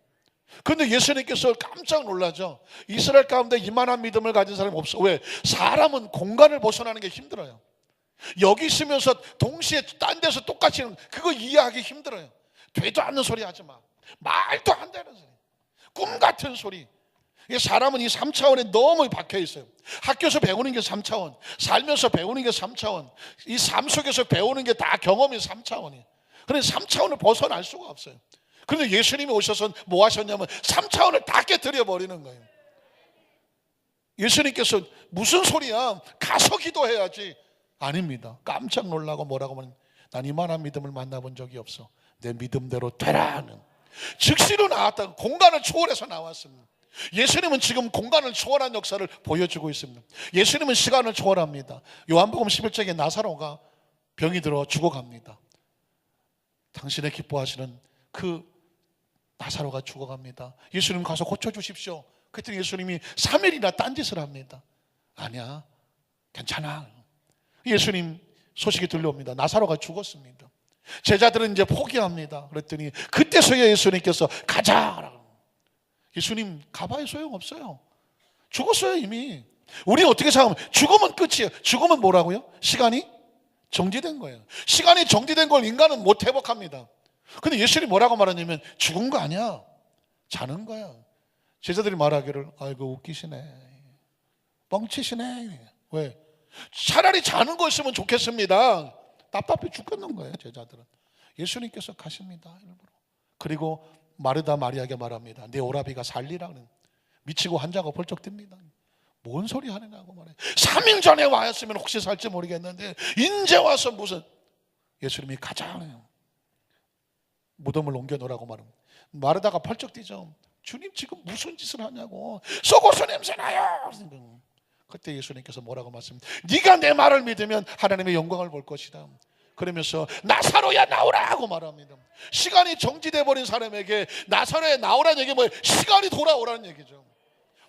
그런데 예수님께서 깜짝 놀라죠. 이스라엘 가운데 이만한 믿음을 가진 사람이 없어. 왜? 사람은 공간을 벗어나는 게 힘들어요. 여기 있으면서 동시에 딴 데서 똑같이 그거 이해하기 힘들어요. 되도 않는 소리 하지 마. 말도 안 되는 소리. 꿈 같은 소리. 사람은 이 3차원에 너무 박혀 있어요. 학교에서 배우는 게 3차원, 살면서 배우는 게 3차원, 이 삶 속에서 배우는 게 다 경험이 3차원이에요. 그런데 3차원을 벗어날 수가 없어요. 그런데 예수님이 오셔서 뭐 하셨냐면 3차원을 다 깨뜨려 버리는 거예요. 예수님께서 무슨 소리야? 가서 기도해야지. 아닙니다. 깜짝 놀라고 뭐라고 하면 난 이만한 믿음을 만나본 적이 없어. 내 믿음대로 되라는. 즉시로 나왔다. 공간을 초월해서 나왔습니다. 예수님은 지금 공간을 초월한 역사를 보여주고 있습니다. 예수님은 시간을 초월합니다. 요한복음 11장에 나사로가 병이 들어 죽어갑니다. 당신의 기뻐하시는 그 나사로가 죽어갑니다. 예수님 가서 고쳐주십시오. 그랬더니 예수님이 3일이나 딴짓을 합니다. 아니야, 괜찮아. 예수님 소식이 들려옵니다. 나사로가 죽었습니다. 제자들은 이제 포기합니다. 그랬더니 그때서야 예수님께서 가자. 예수님 가봐야 소용없어요. 죽었어요 이미. 우리 어떻게 생각하면 죽으면 끝이에요. 죽으면 뭐라고요? 시간이 정지된 거예요. 시간이 정지된 걸 인간은 못 회복합니다. 근데 예수님이 뭐라고 말하냐면 죽은 거 아니야, 자는 거야. 제자들이 말하기를 아이고 웃기시네, 뻥치시네. 왜? 차라리 자는 거였으면 좋겠습니다. 답답해 죽겠는 거예요 제자들은. 예수님께서 가십니다 일부러. 그리고 마르다 마리아에게 말합니다. 내 오라비가 살리라는. 미치고 환자가 벌쩍 듭니다. 뭔 소리 하느냐고 말해. 3일 전에 와였으면 혹시 살지 모르겠는데 인제 와서 무슨. 예수님이 가잖아요. 무덤을 옮겨놓으라고 말합니다. 마르다가 벌쩍 뛰죠. 주님 지금 무슨 짓을 하냐고. 썩어서 냄새나요. 그때 예수님께서 뭐라고 말씀합니다. 네가 내 말을 믿으면 하나님의 영광을 볼 것이다. 그러면서 나사로야 나오라고 말합니다. 시간이 정지돼 버린 사람에게 나사로야 나오라는 얘기 뭐예요? 시간이 돌아오라는 얘기죠.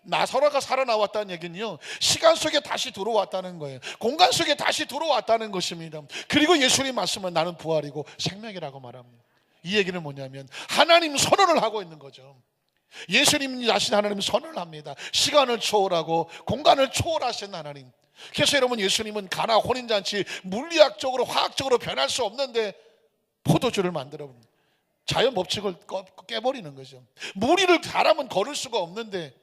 나사로가 살아나왔다는 얘기는요, 시간 속에 다시 들어왔다는 거예요. 공간 속에 다시 들어왔다는 것입니다. 그리고 예수님 말씀은 나는 부활이고 생명이라고 말합니다. 이 얘기는 뭐냐면 하나님 선언을 하고 있는 거죠. 예수님 자신 하나님 선언을 합니다. 시간을 초월하고 공간을 초월하신 하나님. 그래서 여러분 예수님은 가나 혼인잔치 물리학적으로 화학적으로 변할 수 없는데 포도주를 만들어 자연 법칙을 깨버리는 거죠. 무리를 사람은 걸을 수가 없는데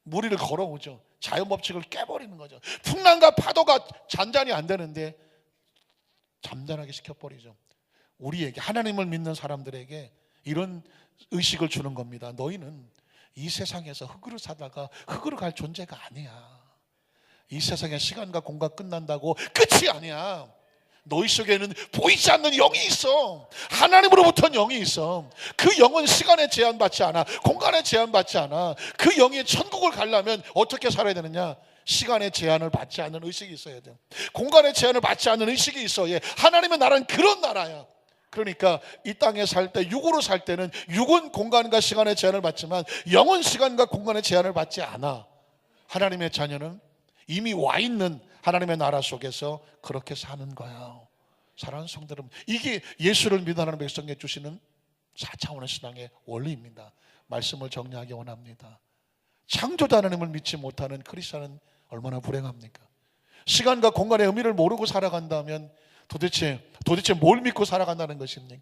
무리를 걸어오죠. 자연 법칙을 깨버리는 거죠. 풍랑과 파도가 잔잔히 안 되는데 잠잠하게 시켜버리죠. 우리에게, 하나님을 믿는 사람들에게 이런 의식을 주는 겁니다. 너희는 이 세상에서 흙으로 사다가 흙으로 갈 존재가 아니야. 이 세상에 시간과 공간 끝난다고 끝이 아니야. 너희 속에는 보이지 않는 영이 있어. 하나님으로부터는 영이 있어. 그 영은 시간에 제한받지 않아. 공간에 제한받지 않아. 그 영이 천국을 가려면 어떻게 살아야 되느냐? 시간의 제한을 받지 않는 의식이 있어야 돼. 공간의 제한을 받지 않는 의식이 있어야. 하나님의 나라는 그런 나라야. 그러니까 이 땅에 살 때, 육으로 살 때는 육은 공간과 시간의 제한을 받지만 영은 시간과 공간의 제한을 받지 않아. 하나님의 자녀는 이미 와 있는 하나님의 나라 속에서 그렇게 사는 거야. 사랑하는 성도 여러분, 이게 예수를 믿는 백성에 주시는 4차원의 신앙의 원리입니다. 말씀을 정리하기 원합니다. 창조자 하나님을 믿지 못하는 크리스천은 얼마나 불행합니까? 시간과 공간의 의미를 모르고 살아간다면 도대체 뭘 믿고 살아간다는 것입니까?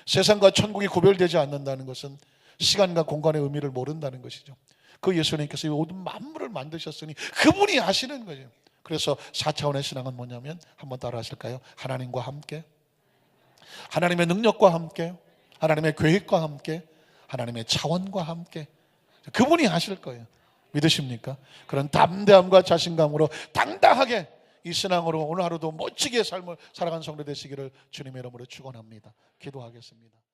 세상과 천국이 구별되지 않는다는 것은 시간과 공간의 의미를 모른다는 것이죠. 그 예수님께서 이 모든 만물을 만드셨으니 그분이 아시는 거예요. 그래서 4차원의 신앙은 뭐냐면 한번 따라 하실까요? 하나님과 함께, 하나님의 능력과 함께, 하나님의 계획과 함께, 하나님의 차원과 함께. 그분이 하실 거예요. 믿으십니까? 그런 담대함과 자신감으로 당당하게 이 신앙으로 오늘 하루도 멋지게 삶을 살아가는 성도 되시기를 주님의 이름으로 축원합니다. 기도하겠습니다.